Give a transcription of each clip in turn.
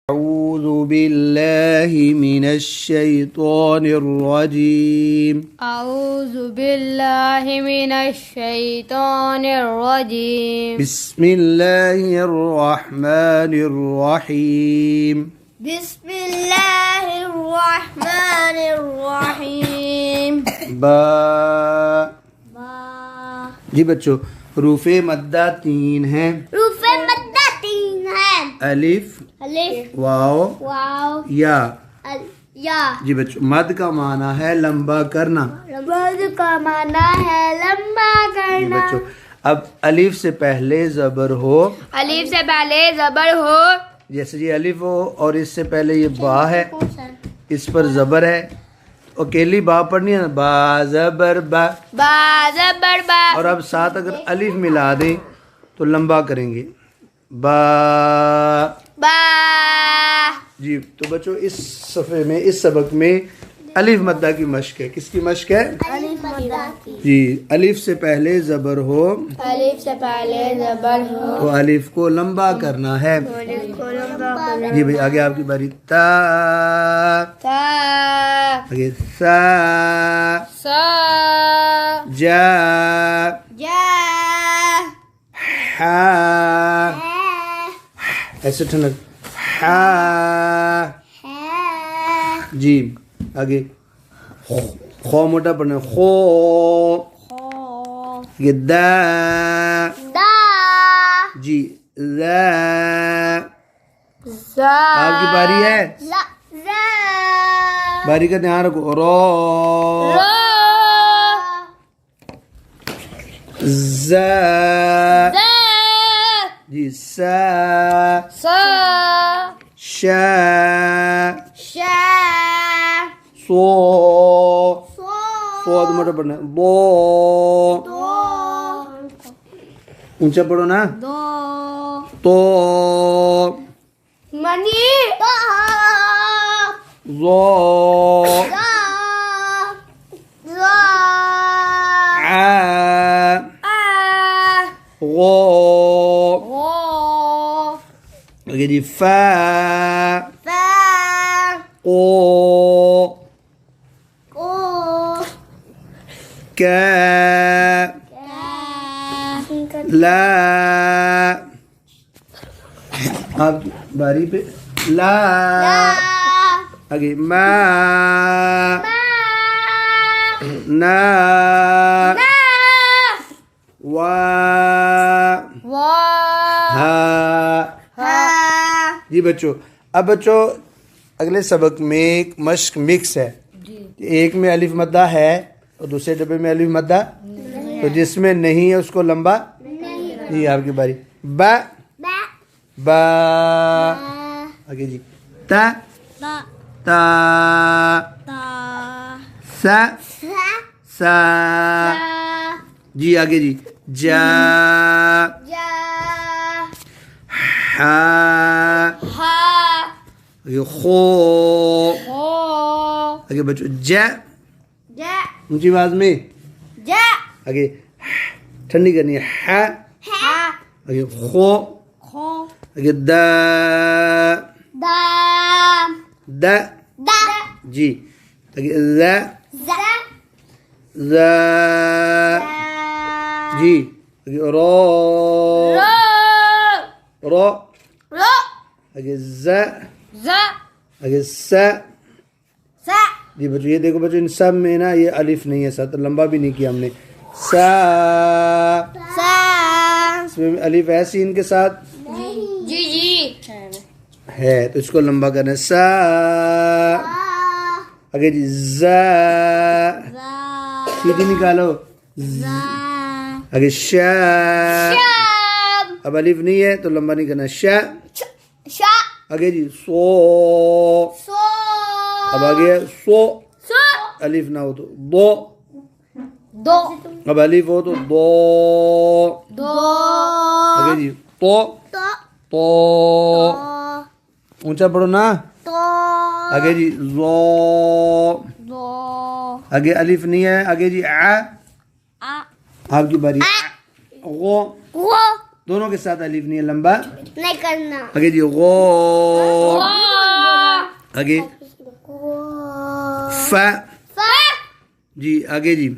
أعوذ بالله من الشيطان الرجيم. أعوذ بالله من الشيطان الرجيم. بسم الله الرحمن الرحيم. بسم الله الرحمن الرحيم. با جی بچوں، حروف مدہ تین ہیں. حروف مدہ تین ہیں. الف، الف، واو، واو، یا. یا. جی بچوں، مد کا معنی ہے لمبا کرنا. مد کا معنی ہے لمبا جی کرنا. بچوں، اب الف سے پہلے زبر ہو، الف سے پہلے زبر ہو، جیسے یہ الف ہو اور اس سے پہلے یہ با ہے، اس پر زبر ہے. اکیلی با پڑھنی ہے، با زبر با. با زبر با. اور اب ساتھ اگر الف ملا دیں تو لمبا کریں گے، با. با. جی تو بچوں، اس صفحے میں، اس سبق میں الف مدہ کی مشق ہے. کس کی مشق ہے؟ الف مدہ کی. جی، الف سے پہلے زبر ہو الف سے پہلے زبر ہو، تو الف کو لمبا کرنا ہے. الف کو لمبا کرنا. جی بھائی، آگے آپ کی باری. تا، تا. آگے سا، سا. جا، جا. ہا، ایسے ٹھنڈ. ہا. جی آگے خو موٹا پڑھنا ہے. خو. یہ دا. دا. جی ذا. زا. آپ کی باری ہے، لا. زا. باری کا دھیان رکھو. رو. رو. زا. زا. جی سا. سا. شا. شا. سو. سو. سو موٹا پڑھنا ہے. بو. دو. اونچا پڑھو نا. دو. تو. منی. دو. زو. زا. زا. ع. آ. غو. غو. آگے جی فا. فا. قو. کو. کا. لا. آپ باری پہ. لا. آگے ما. نا. وا. ہا. جی بچوں، اب بچوں اگلے سبق میں ایک مشق مکس ہے. ایک میں الف مدہ ہے اور دوسرے ڈبے میں الف مدہ، تو جس میں نہیں ہے اس کو لمبا. جی آپ کی باری. با. با. آگے جی تا. تا. سا. سا. جی آگے جی جا. ہا. آگے خو. آگے بچوں جا. اونچی آواز میں. آگے ٹھنڈی کرنی ہے. ہا. آگے خو. آگے دا. دا. جی آگے ذا. ذا. جی آگے رو. رو. آگے زا. آگے سا. جی بچوں، یہ دیکھو بچوں، ان سب میں نا یہ الف نہیں ہے، ساتھ لمبا بھی نہیں کیا ہم نے. سا. اس میں الف ہے سین کے ساتھ ہے، تو اس کو لمبا کرنا ہے. سا. آگے جی زا. سیدھی نکالو. آگے شا. اب الف نہیں ہے تو لمبا نہیں کرنا. شا. آگے جی سو. اب آگے سو. الف نہ ہو تو دو. اب الف ہو تو دو. آگے جی تو. تو. اونچا پڑھو نا. آگے جی زو. آگے الف نہیں ہے. آگے جی آ. آپ کی باری. غو. دونوں کے ساتھ الف نہیں ہے، لمبا نہیں کرنا. آگے جی غو. آگے ف جی آگے جی.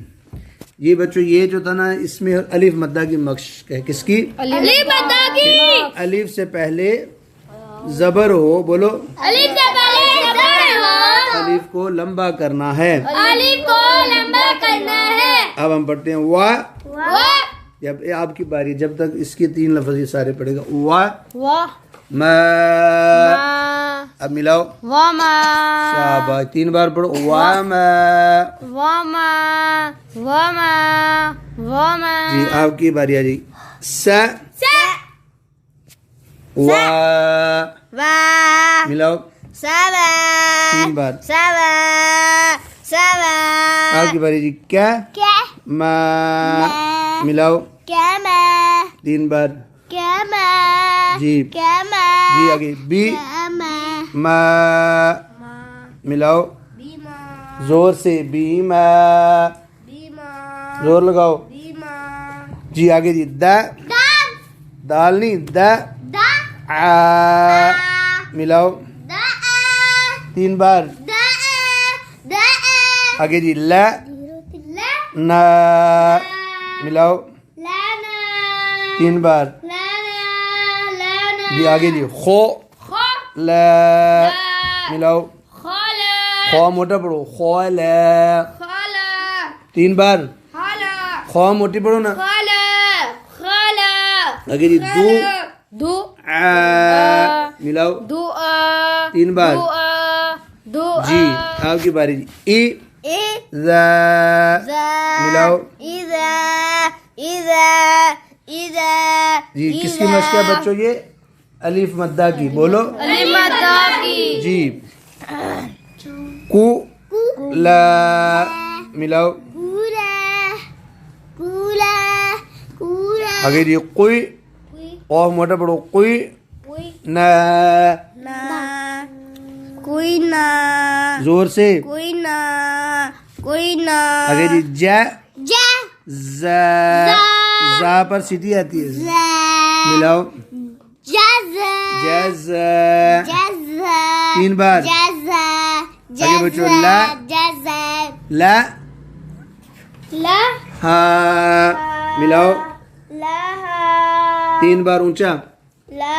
یہ بچوں یہ جو تھا نا اس میں الف مدہ کی مشق ہے. کس کی؟ الف مدہ کی. الف سے پہلے زبر ہو. بولو. الف سے پہلے زبر ہو. الف کو لمبا کرنا ہے. الف کو لمبا کرنا ہے. اب ہم پڑھتے ہیں وا. وا. جب آپ کی باری جب تک اس کے 3 لفظ یہ سارے پڑھے گا. وا وا. ما. اب ملاؤ. وا ما. شاباش. 3 بار پڑھو. وا ما. وا ما. وا ما. وا ما. جی آپ کی باری آ جائے. س. س. وا. وا. ملاؤ. سوا. 3 بار. سوا. سوا. آپ کی باری جی. کیا. کیا. ما. ملاؤ. کیا ما. 3 بار. کیا ما. جی کیا ما. جی آگے. بی. کیا ما. ما. ملاؤ. بیما. زور سے. بیما. بیما. زور لگاؤ. بیما. جی آگے جی. دا. دال. دال نہیں. دا. دا. آ. ملاؤ. دا. 3 بار. دا. دا. آگے جی. لا. لا. نا. ملاؤ. لانا. 3 بار. لانا. لانا. جی آگے جی. خو. خو. لا. ملاؤ. خالا. خو موٹا پڑھو. خو لا. خالا. 3 بار. خالا. خو موٹی پڑھو نا. خالا. خالا. آگے جی. دو. دو. آ. ملاؤ. دعا. 3 بار. دعا. دعا. جی آپ کی باری جی. ای. اذا. ملاؤ. اذا. اذا. اذا. جی کس کی مشق ہے بچوں یہ؟ الف مدہ کی. بولو. الف مدہ کی. جی. کو. لا. ملاؤ. کولا. کولا. کولا. آگے جی. کوئی. قوف موٹا پڑھو. کوئی. کوئی نا. نا. کوئی نا. زور سے. کوئی نا. کوئی نا. آگے جی. جا. جا. زا. زا پر سیٹی آتی ہے. زا. ملاؤ. جزا. جزا. جزا. 3 بار. جزا. آگے بچو. لا. جزا. لا. لا. ہاں. ملاؤ. لا. 3 بار اونچا. لا.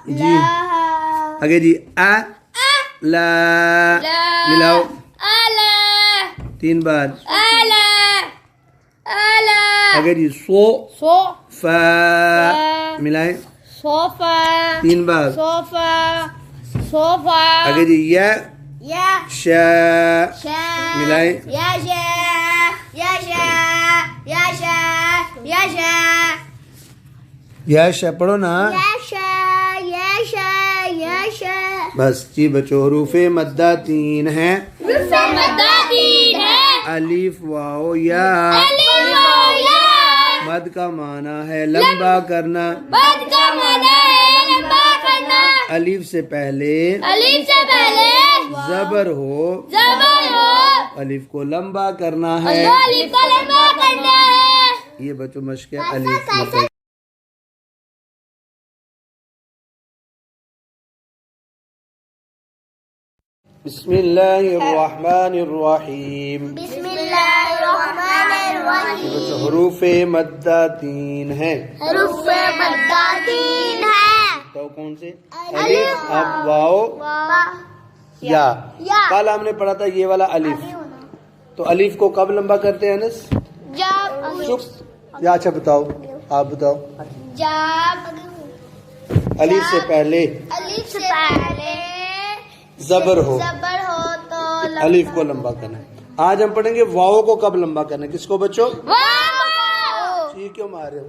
جی آگے جی. آ. لا. ملاؤ. الا. 3 بار. الا. الا. آگے جی. سو. سو. فا. ملائیں. صوفا. 3 بار. صوفا. صوفا. آگے جی. یا. یا. شا. شا. ملائیں. یا شا. یا شا. یا شا. یا شا. یا شا پڑھو نا. یا شا. یا شا. یا شا. بس جی بچو. حروف مدہ 3 ہیں. حروف مدہ 3 ہے. الف واو یا. الف و یا. مد کا معنی ہے لمبا کرنا. مد کا معنی ہے لمبا کرنا. الف سے پہلے الف سے پہلے زبر ہو. زبر ہو. الف کو لمبا کرنا ہے. الف کو لمبا کرنا ہے. یہ بچوں مشق ہے الف مدہ. بسم اللہ الرحمن الرحیم. بسم اللہ الرحمن الرحیم. بچوں حروف مدہ 3 ہیں. حروف مدہ 3 ہے. تو کون سے؟ الف. اب واو یا. کل ہم نے پڑھا تھا یہ والا الف. تو الف کو کب لمبا کرتے ہیں انس؟ جب. چپ. یا اچھا بتاؤ. آپ بتاؤ. جب. الف سے پہلے الف سے پہلے زبر ہو. زبر ہو تو الف کو لمبا کرنا ہے. آج ہم پڑھیں گے واو کو کب لمبا کرنا ہے. کس کو بچوں؟ واو. جی کیوں مار رہے ہو؟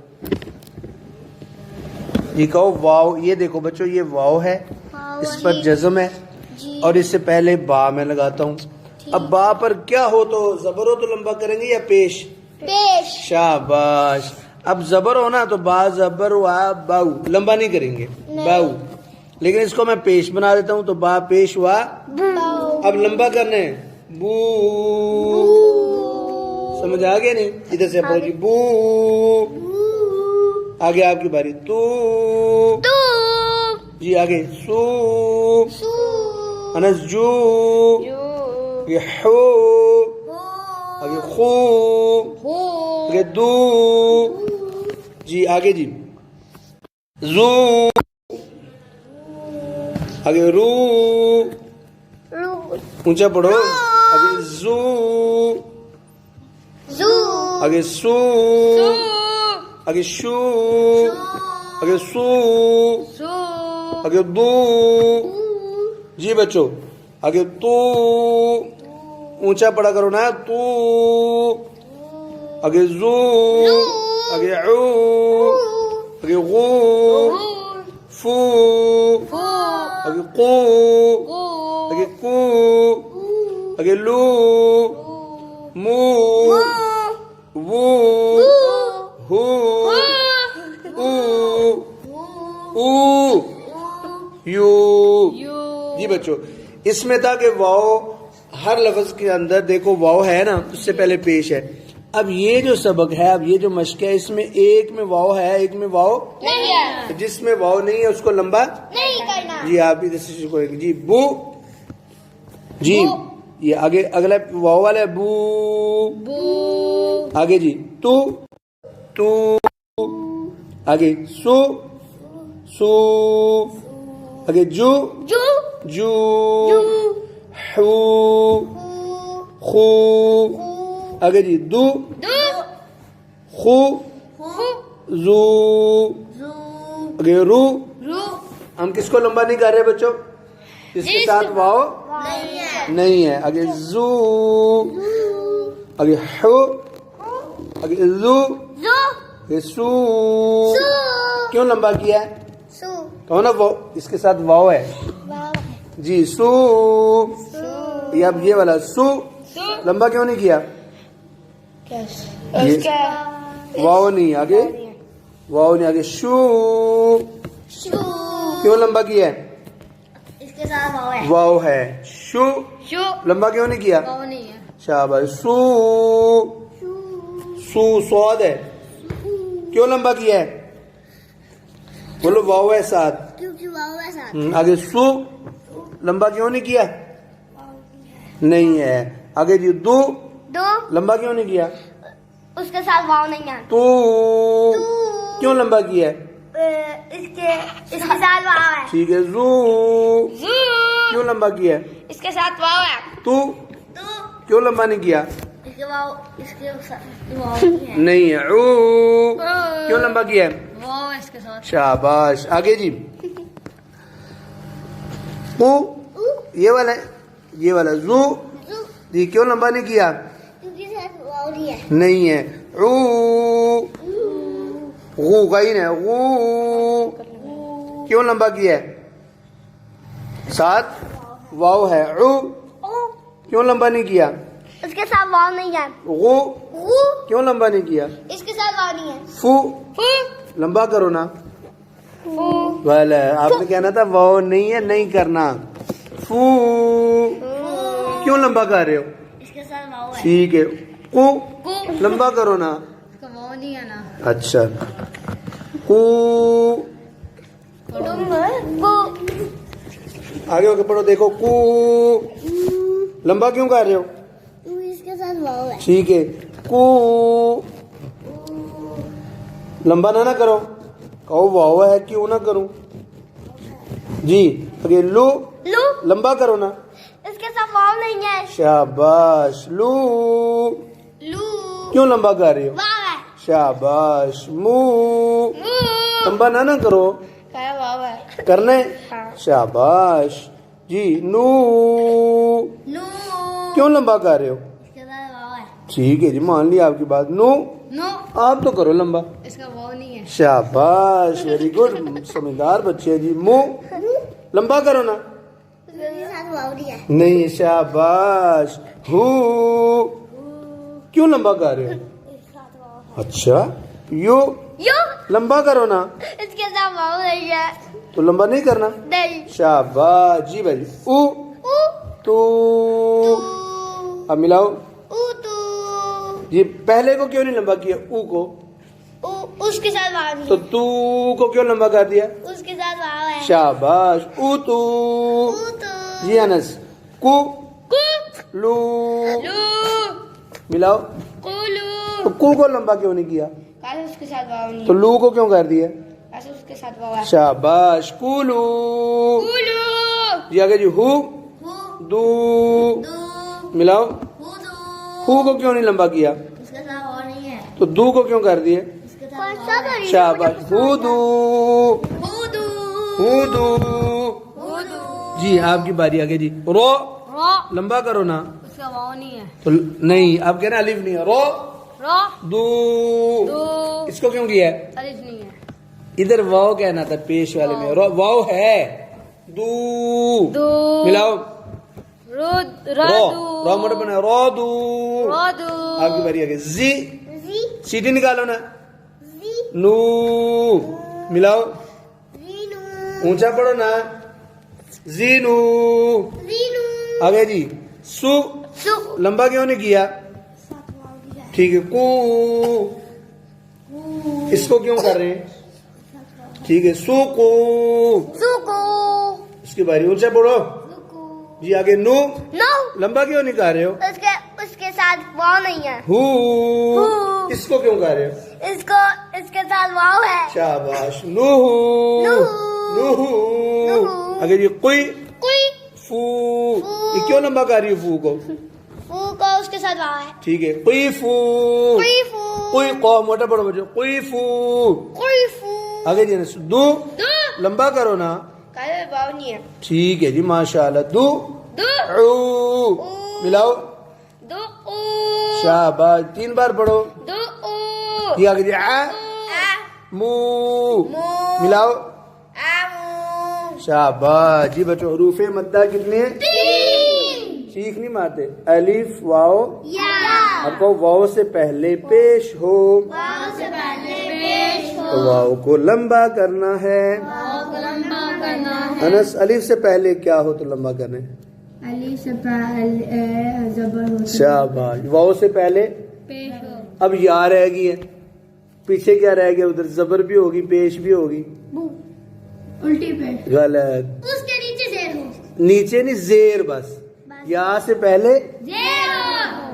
جی کہو واو. یہ دیکھو بچوں یہ واو ہے. اس پر جزم ہے اور اس سے پہلے با میں لگاتا ہوں. اب با پر کیا ہو تو زبر ہو تو لمبا کریں گے یا پیش؟ پیش. شاباش. اب زبر ہو نا تو با زبر وا باؤ لمبا نہیں کریں گے. باؤ. لیکن اس کو میں پیش بنا دیتا ہوں تو با پیش وا. اب لمبا کرنا ہے. بو. سمجھ آ گیا نہیں؟ ادھر سے پڑھو جی. بو. آگے آپ کی باری. تو. تو. جی آگے. سو. سو. انس جو. یہ حو. آگے خو. آگے دو. جی آگے جی زو. آگے رو. اونچا پڑھو. آگے زو. آگے سو. آگے شو. آگے سو. آگے دو. جی بچوں آگے تو. اونچا پڑھا کرو نا. تو. آگے زو. آگے عو. آگے غو. فو. آگے قو. آگے کو. آگے لو. مو. وو. ہو. او. او. یو. جی بچوں اس میں تھا کہ واو ہر لفظ کے اندر دیکھو واو ہے نا اس سے پہلے پیش ہے. اب یہ جو سبق ہے اب یہ جو مشق ہے اس میں ایک میں واو ہے ایک میں واو نہیں ہے. جس میں واو نہیں ہے اس کو لمبا نہیں کرنا. جی آپ ادھر سے شروع کریں گے. جی بو. جی یہ آگے اگلا واو والا ہے بو. آگے جی تو. آگے سو. آگے جو. حو. خو. آگے جی دو. خو. زو. آگے رو. ہم کس کو لمبا نہیں کر رہے بچوں اس کے ساتھ واو نہیں ہے. آگے زو. آگے حو. آگے زو. آگے سو. کیوں لمبا کیا ہے کہو نا وہ اس کے ساتھ واو ہے. جی سو. یہ اب یہ والا سو لمبا کیوں نہیں کیا واو نہیں. آگے واو نہیں. آگے شو. کیوں لمبا کیا ہے اس کے ساتھ واو ہے. شو لمبا کیوں نہیں کیا شاباش. سو. سواد ہے کیوں لمبا کیا ہے بولو واو ہے ساتھ. کیونکہ واو ہے ساتھ. آگے سو لمبا کیوں نہیں کیا نہیں ہے. آگے جی دو لمبا کیوں نہیں کیا اس کے ساتھ واو نہیں ہے. تو کیوں لمبا کیا ہے اس کے ساتھ واو ہے. ٹھیک ہے. زو کیوں لمبا کیا ہے اس کے ساتھ واو ہے. تو کیوں لمبا نہیں کیا اس کے واو نہیں ہے. او کیوں لمبا کیا ہے اس کے ساتھ. شاباش. آگے جی او یہ والا ہے یہ والا زو. جی کیوں لمبا نہیں کیا نہیں ہے. او غو غین ہے. غو کیوں لمبا کیا ہے ساتھ واو ہے. او کیوں لمبا نہیں کیا اس کے ساتھ واو نہیں ہے. غو کیوں لمبا نہیں کیا اس کے ساتھ واو نہیں ہے. فو لمبا کرو نا. والا آپ نے کہنا تھا واو نہیں ہے نہیں کرنا. فو کیوں لمبا کر رہے ہو اس کے ساتھ واو ہے. ٹھیک ہے. کو لمبا کرو نا. واو نہیں ہے نا. اچھا کو آگے ہو کے پڑھو. دیکھو کو لمبا کیوں کر رہے ہو اس کے ساتھ واو ہے. ٹھیک ہے. کو لمبا نہ کرو کہو واو ہے کیوں نہ کروں. جی آگے لو لمبا کرو نا. اس کے ساتھ واو نہیں ہے. شاباش. لو کیوں لمبا کر رہے ہو واو ہے. شاباش. مو لمبا نہ کرو واو ہے. کرنے شاباش. جی نو کیوں لمبا کر رہے ہو اس کے ساتھ واو ہے. ٹھیک ہے جی مان لی آپ کی بات. نو آپ تو کرو لمبا. اس کا واو نہیں ہے. شاباش ویری گڈ سمجھدار بچے. جی مو لمبا کرو نا. اس کے ساتھ واو نہیں ہے. نہیں. شاباش. ہو کیوں لمبا کر رہے ہو اچھا. یو لمبا کرو نا. اس کے ساتھ واو نہیں ہے. تو لمبا نہیں کرنا. نہیں. شاباش. جی بھائی. او تو اب ملاؤ. یہ پہلے کو کیوں نہیں لمبا کیا او کو اس کے ساتھ واو نہیں. تو کو کیوں لمبا کر دیا اس کے ساتھ واو ہے. شاباش. او تو جی انس کو لو ملاؤ قولوا تو کو لمبا کیوں نہیں کیا کیسے اس کے ساتھ واو نہیں تو لو کو کیوں کر دیا کیسے اس کے ساتھ واو ہے شاباش کولو قولوا جی آگے جی ہو دو ملاؤ ہو کو کیوں نہیں لمبا کیا اس کے ساتھ واو نہیں ہے تو دو کو کیوں کر دیے کون سا کری شاباش ہودو ہودو جی آپ کی باری آگے جی رو لمبا کرو نا اس کا واو نہیں ہے تو نہیں آپ کہنا الف نہیں ہے رو دو اس کو کیوں کیا ہے الف نہیں ہے ادھر واو کہنا تھا پیش والے میں واو ہے دو ملاؤ رو موٹا بنا رو دو آپ کی باری آگے زی سیٹی نکالو نا نو ملاؤ اونچا پڑھو نا زینو آگے جی سو لمبا کیوں نہیں کیا ٹھیک ہے کو اس کو کیوں کر رہے ہیں ٹھیک ہے سو کو اس کی باری اونچا پڑھو جی آگے نو لمبا کیوں نہیں کر رہے ہو اس کے ساتھ واو نہیں ہے ہو اس کو کیوں کر رہے ہو اس کے ساتھ واو ہے شاباش نو آگے جی کوئی فو یہ کیوں لمبا کر رہی ہو فو کو فو کو اس کے ساتھ واو ہے ٹھیک ہے کوئی فو کوئی قو موٹا پڑھو بچو کوئی فو آگے جی دو لمبا کرو نا کیسے واو نہیں ہے ٹھیک ہے جی ماشاءاللہ دو او ملاؤ شاباش 3 بار پڑھو یہ آگے جی مو ملاؤ شاباش جی بچوں حروف مدہ کتنے ہیں چیخ نہیں مارتے الف واو اب کو واو سے پہلے پیش ہو تو واو کو لمبا کرنا ہے انس الف سے پہلے کیا ہو تو لمبا کرنا ہے الف سے پہلے زبر ہوتا شاباش واو سے پہلے پیش ہو اب یا رہ گئی ہے پیچھے کیا رہ گیا ادھر زبر بھی ہوگی پیش بھی ہوگی الٹی پیش غلط اس کے نیچے زیر ہو نیچے نہیں زیر بس یا سے پہلے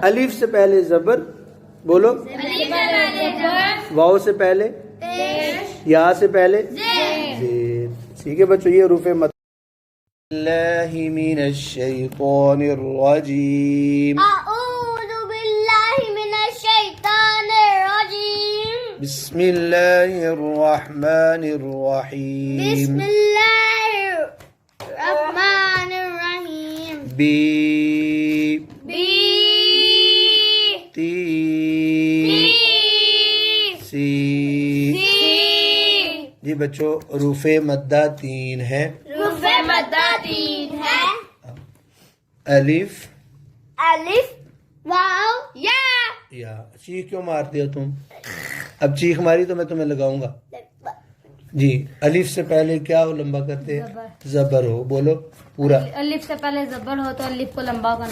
الف سے پہلے زبر بولو واو سے پہلے یا سے پہلے زیر ٹھیک ہے بچوں یہ حروف مد اللہ من الشیطان الرجیم اعوذ باللہ من الشیطان الرجیم بسم اللہ الرحمن الرحیم بسم اللہ الرحمن الرحیم بی بی تی سی جی بچوں حروف مدہ 3 ہے حروف مدہ 3 ہے الف الف واو یا چیخ کیوں مارتے ہو تم اب چیخ ماری تو میں تمہیں لگاؤں گا جی الف سے پہلے کیا ہو لمبا کرتے زبر ہو بولو پورا الف سے پہلے زبر ہو تو الف کو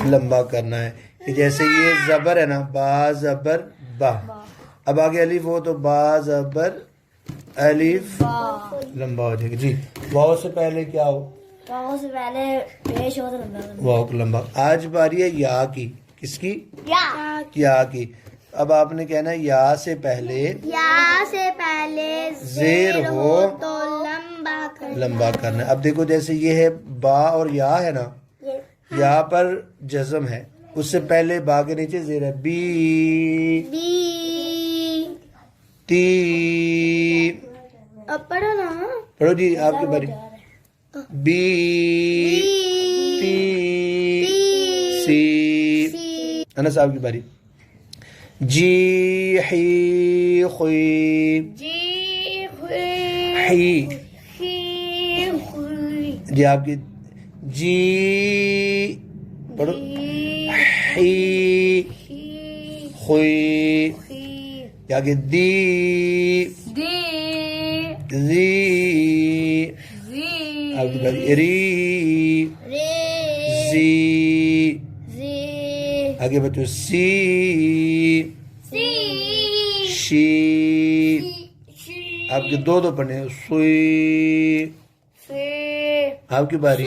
لمبا کرنا ہے کہ جیسے یہ زبر ہے نا با زبر با اب آگے الف ہو تو با زبر الف لمبا ہو جائے گا جی واو سے پہلے کیا ہو واو سے پہلے پیش ہو تو لمبا واو کو لمبا آج باری ہے یا کی کس کی یا کی اب آپ نے کہنا ہے یا سے پہلے زیر ہو تو لمبا کرنا ہے اب دیکھو جیسے یہ ہے با اور یا ہے نا یا پر جزم ہے اس سے پہلے با کے نیچے زیر ہے بی تی اب پڑھو نا پڑھو جی آپ کی باری بی تی سی انس آپ کی باری جی حی خوی حی جی آپ کی جی پڑھو حی خوی یا کہ دی زی آپ کی باری ری زی آگے بچو سی شی آپ کے دو پڑھنے سوئی آپ کی باری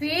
Fi.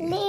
Li.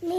Mi.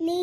Ni.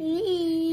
Li.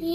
Hi.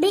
Bi.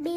Bi.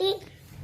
Ti.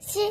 Si.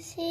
Si.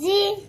Ji.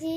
Ji.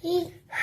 Hi.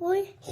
Hui.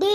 Di.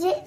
Zi.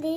Di.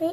Ri.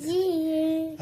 Ji.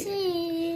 Si.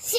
Si.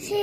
Si.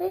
Hui.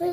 Hui.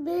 Bi.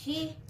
Shi.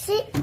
Si.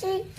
Si.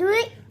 Dui.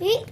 Bi.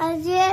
Azir.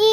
I.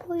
Hui.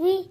Vi.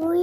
Hui.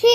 Fi.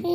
Fi.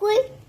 Kui.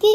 Ki.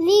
Li.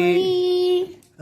Hui.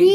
Vi.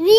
Vi.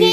Ki.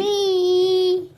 Li.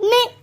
Mi.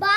Ba.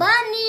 Bani.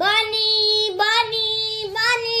Bani. Bani. Bani.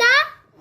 Ta.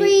Kui.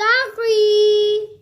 Takri.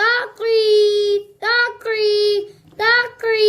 Takri. Takri. Takri.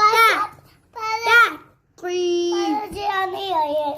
Takri.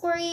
Takri.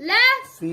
Lafi.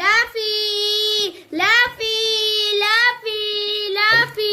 Lafi. Lafi. Lafi. Lafi.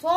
Fo.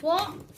Fo.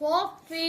Sofi.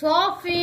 Sofi.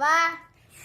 Va.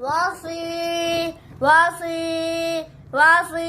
Wasi. Wasi. Wasi.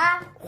Ah.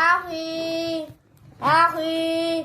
Ahi. Ahi.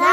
Na.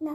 Na.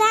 Na.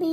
Bi.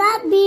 Babi.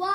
Wa.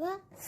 Wa.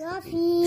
Wafi.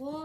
Wa.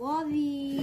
Wavi.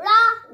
Ra.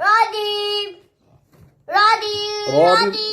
Radi. Radi. Radi. Radi.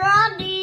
Radi.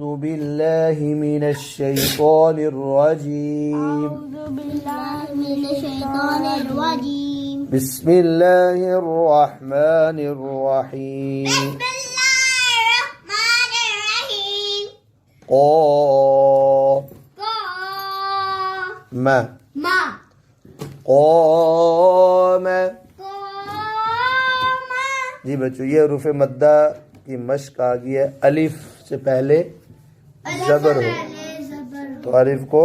أعوذ بالله من الشيطان الرجيم. أعوذ بالله من الشيطان الرجيم. بسم الله الرحمن الرحيم. بسم الله الرحمن الرحيم. قاف ما قام. قام. جی بچوں یہ حروف مدہ کی مشق آ گئی ہے. الف سے پہلے زبر ہو تو الف کو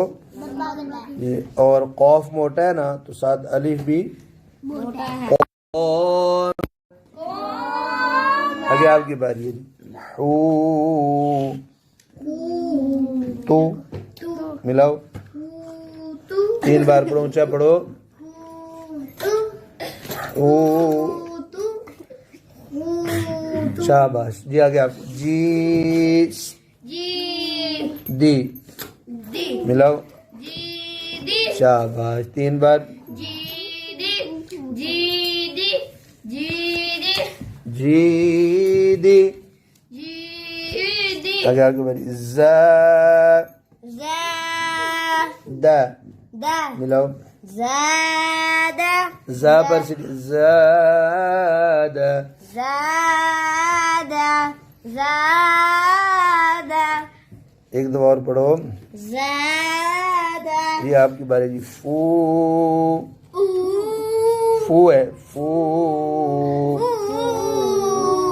یہ، اور قاف موٹا ہے نا تو ساتھ الف بھی قام. آگے آپ کی باری ہے جی. حو تو ملاؤ 3 بار پڑھو، اونچا پڑھو. او شاباش. جی آگے آپ. جی دی ملاؤ. شاباش 3 بار. جی دی. آگے آگے باری. دا ملاؤ. زاد زا پر سیدھی. زاد. زاد زاد. ایک دو اور پڑھو. زاد. یہ آپ کی باری جی. فو فو ہے. فو.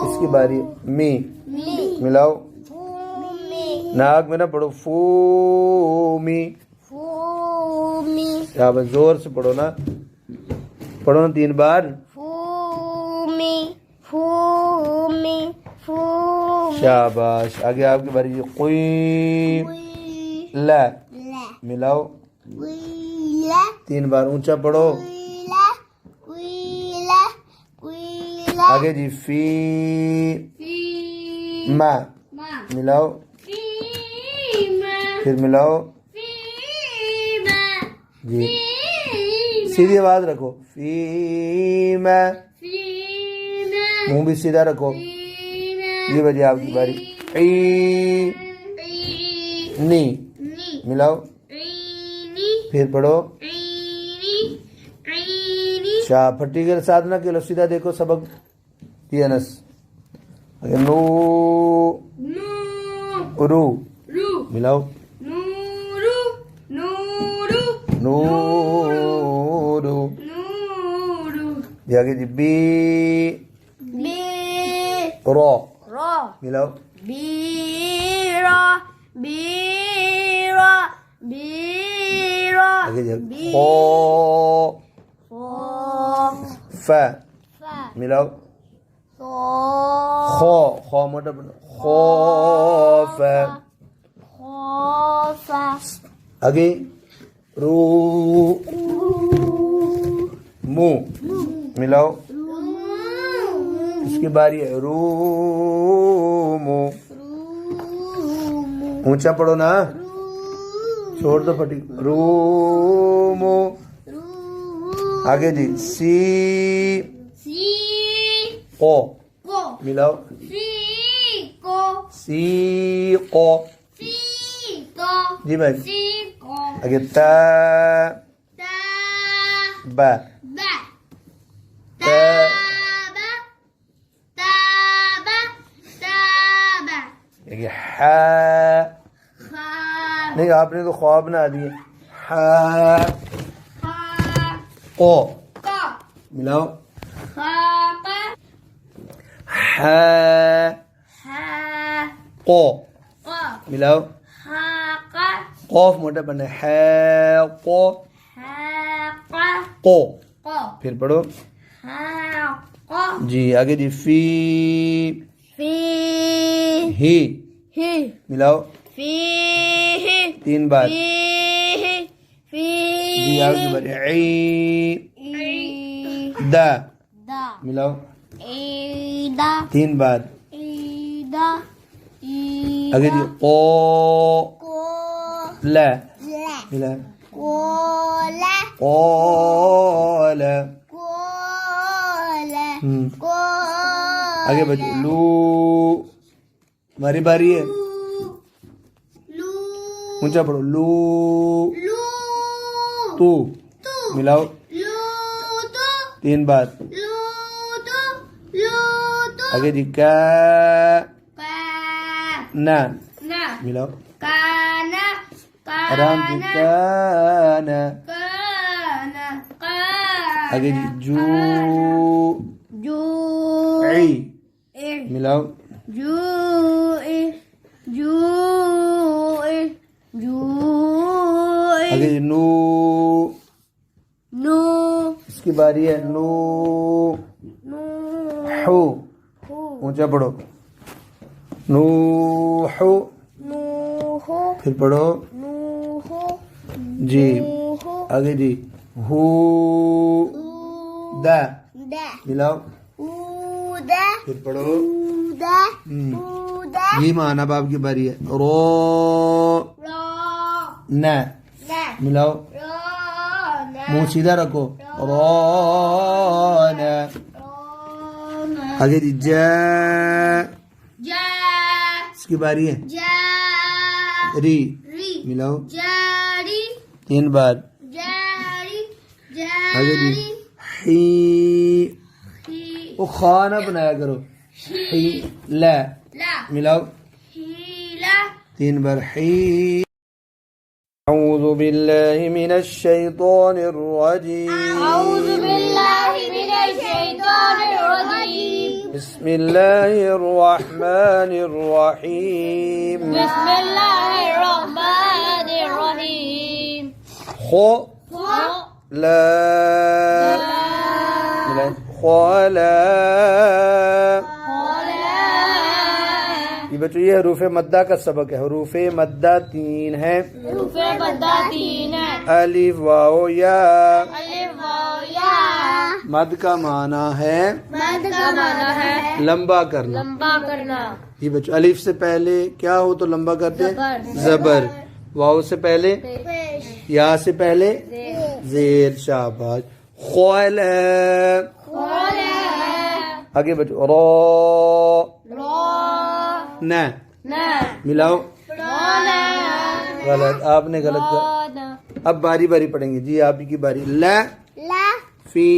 اس کی باری. می ملاؤ. ناک میں نہ پڑھو. فو می. آپ زور سے پڑھو نا. پڑھو نا 3 بار. شاباش. آگے آپ کی باری جی. قوی لا ملاؤ. 3 بار اونچا پڑھو. آگے جی. فی ما ملاؤ. پھر ملاؤ. جی سیدھی آواز رکھو. فی ما. منہ بھی سیدھا رکھو. یہ بجے آپ کی باری. ای نی ملاؤ. پھر پڑھو. شاہ پھٹی کے ساتھ نہ کھیلو. سیدھا دیکھو سبق. یہ انس. نو رو ملاؤ. نورو. آگے جی. Be row ملاؤ. آگے جی. خو فا ملاؤ. خو خو موٹا پڑھو. خوف. آگے رو مو ملاؤ. اس کی باری ہے. رومو. اونچا پڑھو نا. چھوڑ دو پھٹی. رومو. آگے جی. سی او ملاؤ. سی او. جی بھائی. آگے تا با. نہیں آپ نے تو خواب بنا دیے. او ملاؤ. او ملاؤ. قوف موٹا پڑھنا ہے. قو. پھر پڑھو. جی آگے جی. فی ہی ملاؤ. 3 بار. جی آگے بڑھے. عی دا ملاؤ. 3 بار. آگے جی. قو لا ملاؤ. قول. آگے بچے. لو ہماری باری ہے. اونچا پڑھو لو لو تو تو ملاؤ لو تو 3 بار لو تو آگے جی کا کا نا نا ملاؤ کانا آرام سے کانا کانا کانا آگے جی جو جو عی ملاؤ جو جو جو آگے جی نو نو اس کی باری ہے نو نو حو اونچا پڑھو نو حو نو ہو پھر پڑھو نو ہو جی ہو آگے جی ہو دا دا ملاؤ اودا پھر پڑھو اودا اودا جی مانا باپ کی باری ہے رو رو نا نا ملاؤ رو نا منہ سیدھا رکھو رو نا رو نا آگے جی جا جا اس کی باری ہے جا ری ری ملاؤ جاری 3 بار جاری آگے جی جاری حی ہی وہ خانہ بنایا کرو حی لا لا ملاؤ ہیلا 3 بار حی أعوذ بالله من الشيطان الرجيم أعوذ بالله من الشيطان الرجيم بسم الله الرحمن الرحيم بسم الله الرحمن الرحيم خو خ لا خلا یہ بچوں یہ حروف مدہ کا سبق ہے حروف مدہ 3 ہیں حروف مدہ 3 ہے الف واو یا الف واو یا مد کا معنی ہے مد کا معنی ہے لمبا کرنا لمبا کرنا یہ بچوں الف سے پہلے کیا ہو تو لمبا کرتے ہیں زبر واو سے پہلے پیش یا سے پہلے زیر شاباش خول آگے بچو رو رو نا نا ملاؤ رونا غلط آپ نے غلط کہا رونا اب باری باری پڑھیں گے جی آپ کی باری لا لا فی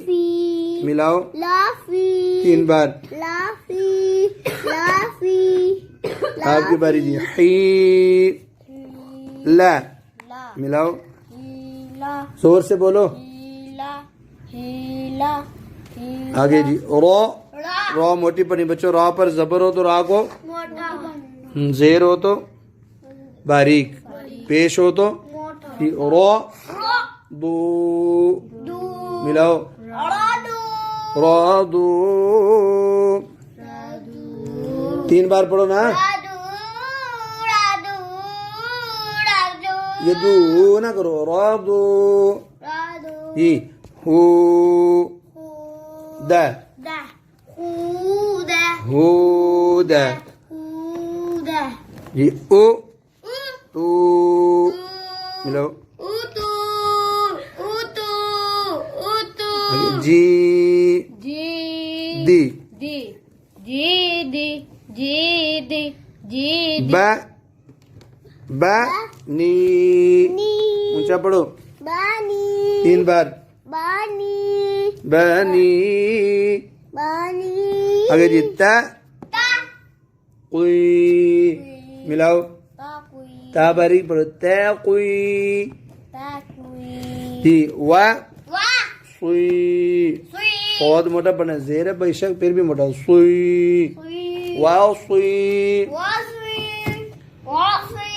فی ملاؤ لا فی 3 بار لا فی لا فی آپ کی باری جی حی لا لا ملاؤ ہیلا زور سے بولو ہیلا ہیلا آگے جی رو را رو موٹی پڑی بچوں را پر زبر ہو تو را کو موٹا زیر ہو تو باریک پیش ہو تو موٹا رو رو دو دو ملاؤ را دو را دو 3 بار پڑھو نا رادو رادو رادو یہ دو نہ کرو را دو رادو یہ ہو دا دا خودا ہو دا خودا یہ او تو ملاؤ اوتو اوتو اوتو آگے جی جی دی دی جی دی جی دی جی دی با با نی اونچا پڑھو بانی 3 بار بانی بنی بانی آگے جی تا تا قوی ملاؤ تا کوئی تا باریک پڑھو تا قوی تا کوئی جی وا وا سوئی سوئی بہت موٹا پڑھنا ہے زیر ہے بے شک پھر بھی موٹا سوئی سوئی واو سوئی وا سوئی وا سوئی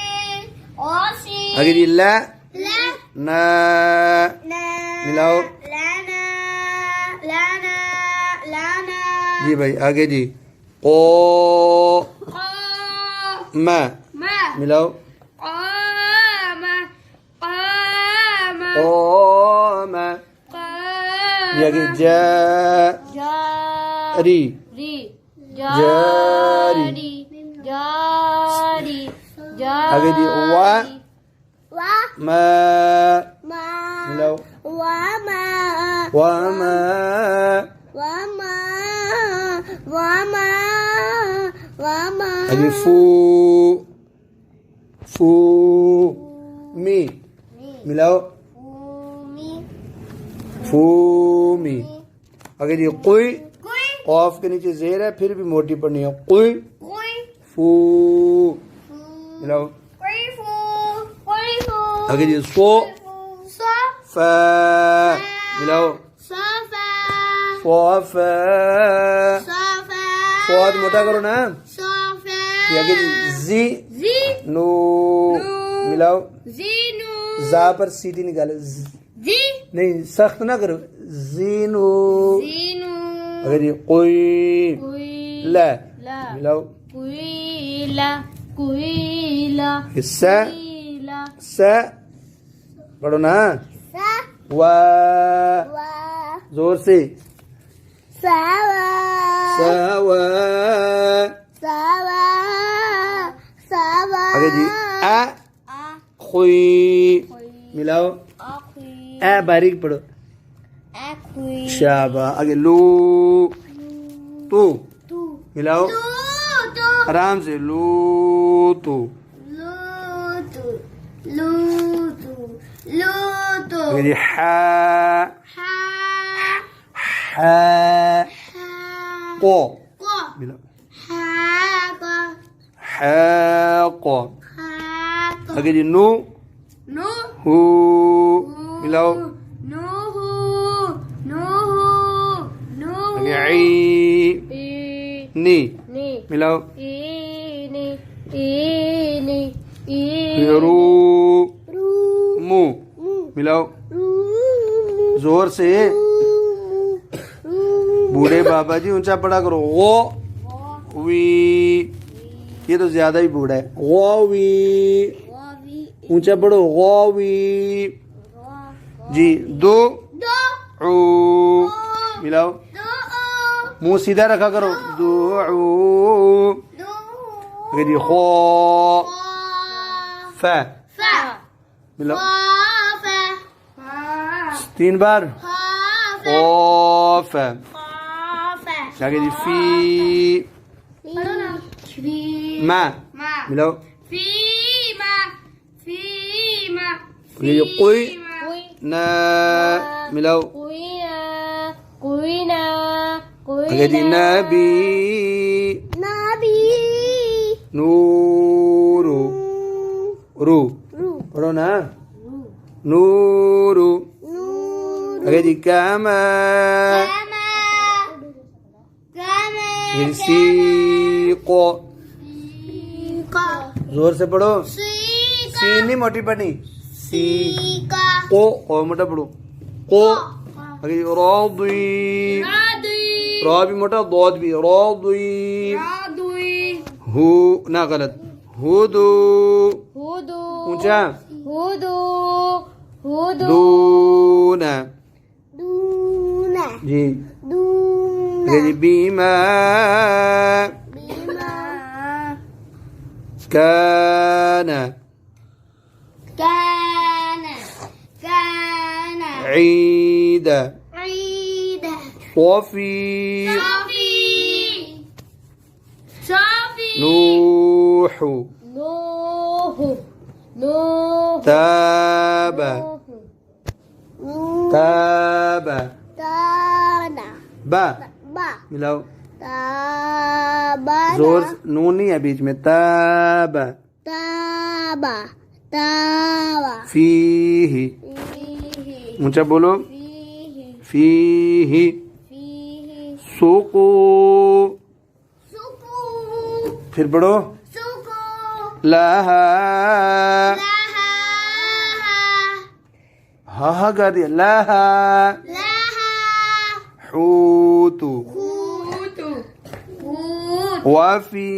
وا سوئی آگے جی لا لا نا نا ملاؤ لانا لانا لانا جی بھائی آگے جی او قا ما ما ملاؤ قام قام او ما قام یہ آگے جا جاری ری جاری جاری آگے جی وا وا ما ما ملاؤ وا ما وا ما وا ما وا ما وا ما آگے فو فو می ملاؤ فومی فومی. اگر یہ قوی کوئی قاف کے نیچے زیر ہے پھر بھی موٹی پڑھنی ہے قوی کوئی فو ملاؤ. کوئی فو کوئی فو اگر یہ سو سو فا ملاؤ صفا فا صفا فواد موٹا کرو نا. صفا یہ اگر زی زی نو ملاؤ. زینو زا پر سیٹی نکالو زی نہیں سخت نہ کرو زینو. زینو اگر یہ قوی کوئی لا لا ملاؤ. کوئلہ کوئلہ حصہ کوئلہ س پڑھو نا. و زور سے سوا سوا. سوا سوا اگر جی خوئی ملاؤ. آخوی باریک پڑھو. آخوی شابا. اگر لو تو تو ملاؤ تو آرام سے لو تو. لوتو لوتو لوتو اگر جی ہا کو کو ملاؤ. ہا حاق. کو اگر جی نو نو ہو ملاؤ. نوح نوح اگر عی نی نی ملاؤ. اینی اینی رو مو ملاؤ زور سے. بوڑھے بابا جی اونچا پڑا کرو. غو وی یہ تو زیادہ ہی بوڑھا ہے. غو وی اونچا پڑھو. غو وی جی. دو عو ملاؤ. منہ سیدھا رکھا کرو. دو عو. اگر یہ خو فا ملاؤ 3 بار. خوف. اگر یہ فی ما ملاؤ. اگر یہ قوی نا ملاؤ. اگر یہ نبی نورو رو پڑھو نا. نورو. اگر یہ کاما اگر یہ سیقو زور سے پڑھو. سین نہیں موٹی پڑھنی. سی کو موٹا پڑھو. کو. اگر یہ راضی را بھی موٹا ضاد بھی. راضی ہو نہ غلط. ہودو اونچا. دونا جی. اگر یہ بیما کانا عید صوفی نوح تاب با ملاؤ. زور نون نہیں ہے بیچ میں. تاب فیہ اونچا بولو. فیہ سوقو پھر پڑھو. لہا ہا کر دیا. لہا حوتو وافی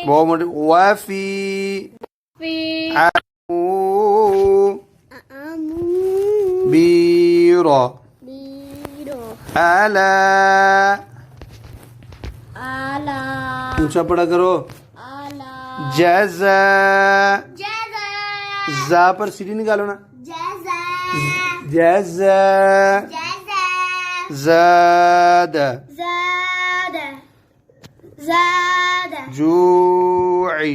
بہت موٹی. وافی بیرا آلا اونچا پڑا کرو. جزا زا پر سیٹی نکالو نا. جزا زاد جوعی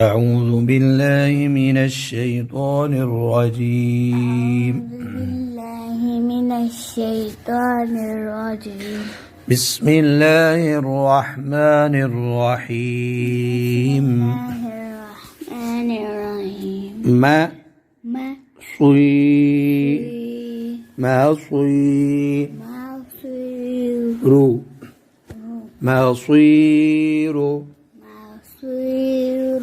أعوذ بالله من الشيطان الرجيم بالله من الشيطان الرجيم بسم الله الرحمن الرحيم الرحمن الرحيم ما ما صي ما صي مصير رو ما صير مصير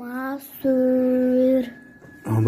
مصير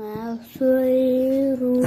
مصير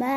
با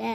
لا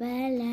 بلا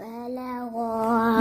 بلغ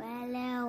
بلغ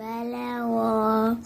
بلغ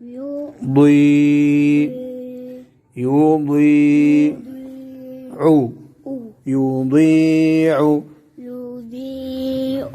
يو ضي يضيع يضيع يضيء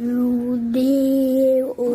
يضيء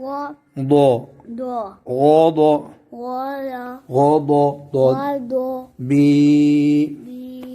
غ ضو ض غض غلا غض ضاد غض بي بي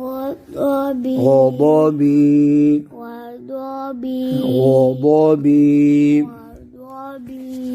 غضبي غضبي غضبي غضبي غضبي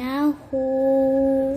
نخوض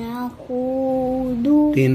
نخوض 3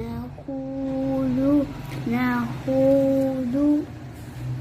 نخوض نخوض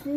سي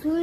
سي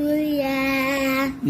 صيام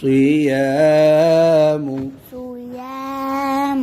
صيام صيام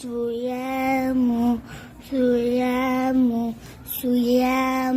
صيام صيام صيام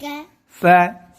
كف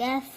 كف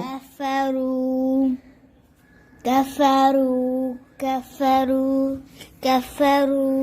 كفروا كفروا كفروا كفروا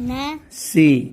نسي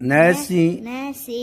ناسي نسي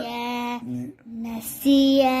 يا نسيا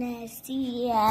نسيا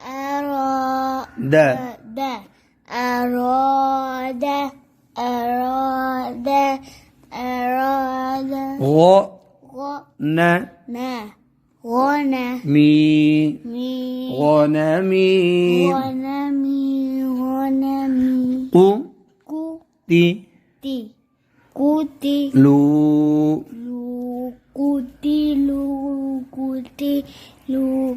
أراد د أراد أراد أراد غ ن غنى مي مي غنمي غنمي غنمي قو كوتي تي كوتي لو لو كوتي لو كوتي لو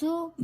سو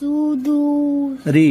سودوري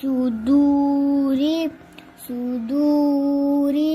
صدوري صدوري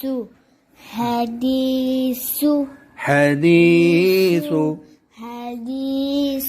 سو حديث حديث حديث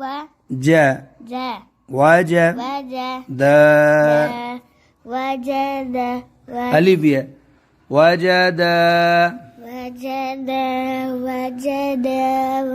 و ج ذا وج وجد د وجد ألف يا وجد وجد وجد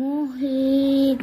محيط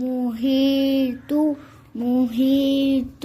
محيط محيط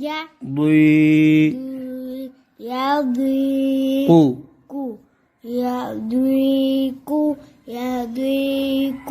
يا ضي يضيق يضيق يضيق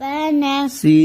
فنسي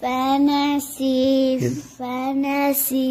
فنسي فنسي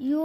يو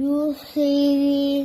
يصيب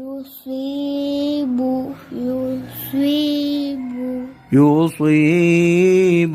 يصيب يصيب يصيب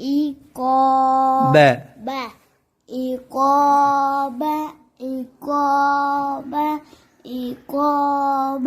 إيقاب ب إيقاب إيقاب إيقاب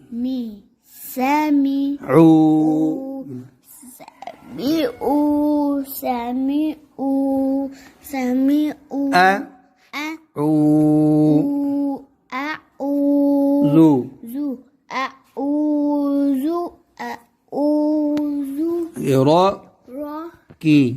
سمي سمي عو سميع سميع سميع أ عو أعوذ ذو أعوذ أعوذ را راكي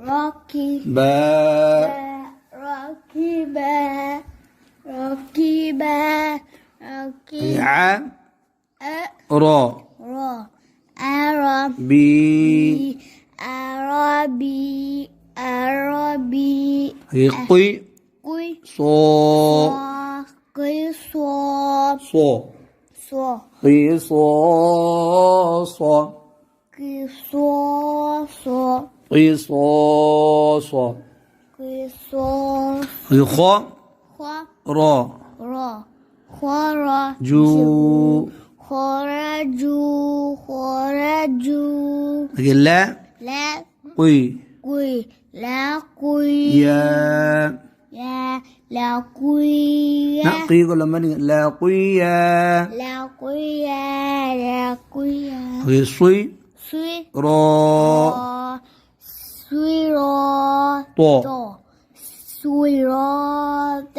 راكي با راكب راكب راكب ع را را بي عربي عربي قي قي صو قصاب صو صو قي صو صو قصاص قي صو صو قصاص خ را را خرج جو خرجوا خرجوا لا لا قي قي لا قي يا يا لا قي نقي لما لا قيا لا قي لا قي صي سوي را صراط طو صراط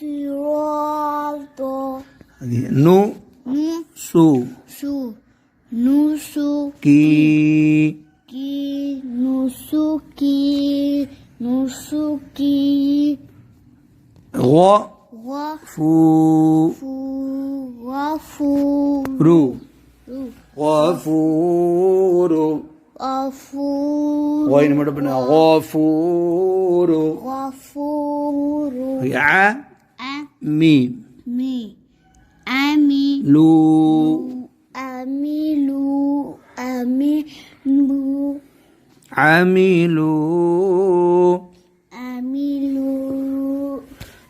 صراط نو سو نسو نسوكي نسوكي نسوكي غفور غفور غفور غفور وين مربنا غفور غفور مي مي أمي لو أميلو أميلو عملوا أميلو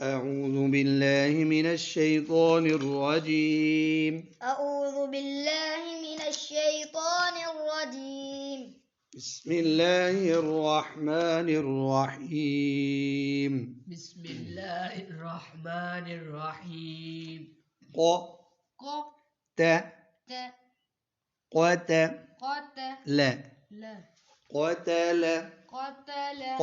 أعوذ بالله من الشيطان الرجيم أعوذ بالله من الشيطان الرجيم بسم الله الرحمن الرحيم بسم الله الرحمن الرحيم ق ق ت ت قت قت ل لا قتل قتل ق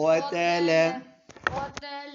قتل قتل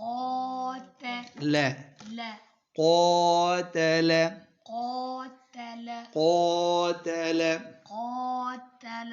قات ل لا قاتل قاتل قاتل قاتل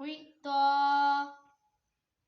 قيت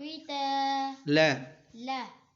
قيت ل لا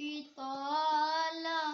قتال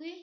قيت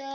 تا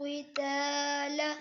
قتال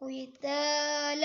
قتال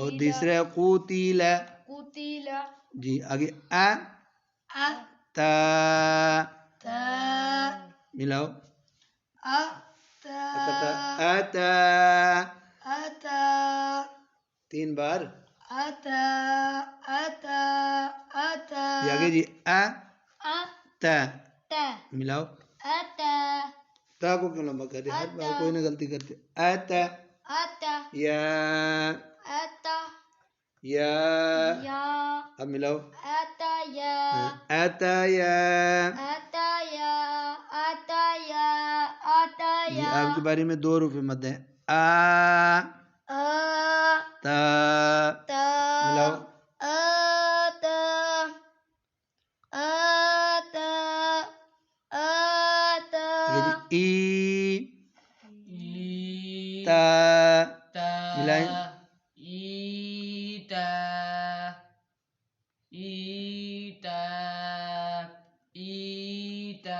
اور تیسرا ہے قوتیل. قتل جی آگے تا ملاؤ اتا. 3 بار. یہ آگے جی تا ملاؤ. تا کو کیوں لمبا کر دیا؟ ہر بار کوئی نہ غلطی کرتے. اتا یا اب ملاؤ. اتا یا. جی آپ کی باری میں 2 حروف مد ہیں. تا ملاؤ. ای تا ملائیں. ایتا ایتا ایتا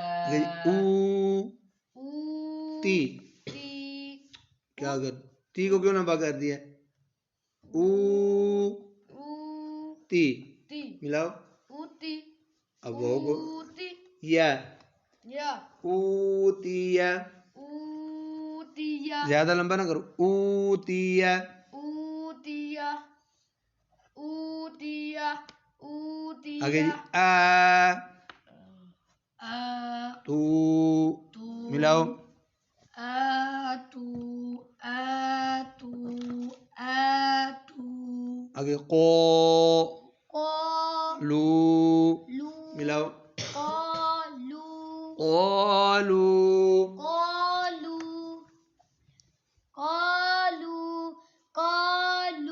او تی. کیا کر تی کو کیوں لمبا کر دیا؟ او تی ملاؤ. اب وہ کو یا اوتیا. زیادہ لمبا نہ کرو. اوتیا. آگے جی تو ملاؤ. آگے لو ملاؤ. قالو.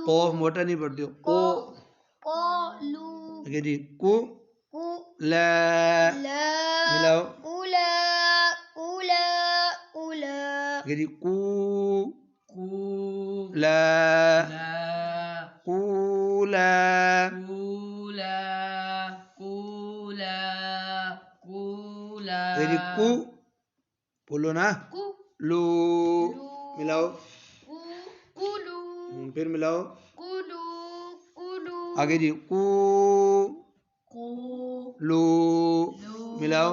قوف موٹا نہیں پڑتی ہو. آگے جی کو لا ملاؤ. آگے جی کو لا قولا. آگے جی کو بولو نا. لو ملاؤ. پھر ملاؤ. آگے جی کو لو ملاؤ.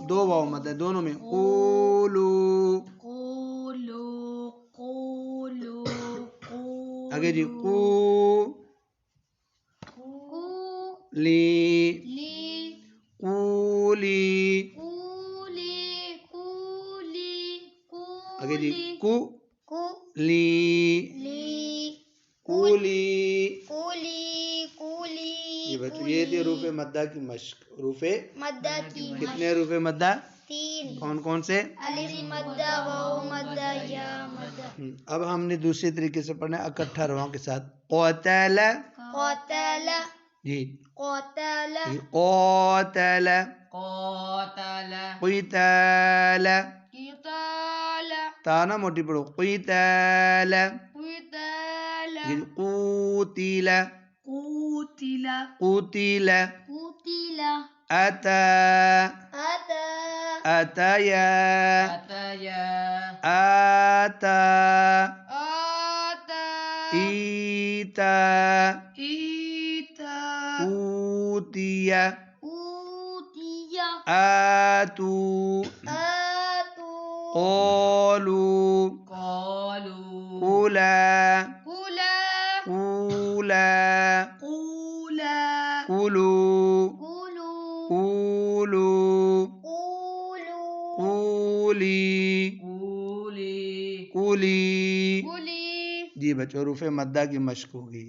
دو واؤ مت ہے دونوں میں. قولو. آگے جی کو لی قولی. آگے جی کو لی قولی. یہ بچوں یہ تھے حروف مدہ کی مشق. حروف کتنے حروف مدہ؟ 3. کون کون سے؟ الف مدہ واو مدہ یا مدہ. اب ہم نے دوسرے طریقے سے پڑھنا ہے اکٹھا رواں کے ساتھ. قتل قتل جی قتل قاتل قاتل قتال. قتال تانا موٹی پڑھو. قتال. قتال قوتل قوتل قتل. قتل أتى أتى أتيا أتيا آتى آتى إيتا إيتا أوتي أوتي آتوا آتوا قالوا قالوا كلا كلا كولا قولا كلوا كلوا قولوا قولوا قولي قولي قولي. قولي. جی بچوں حروف مدہ کی مشق ہوگی.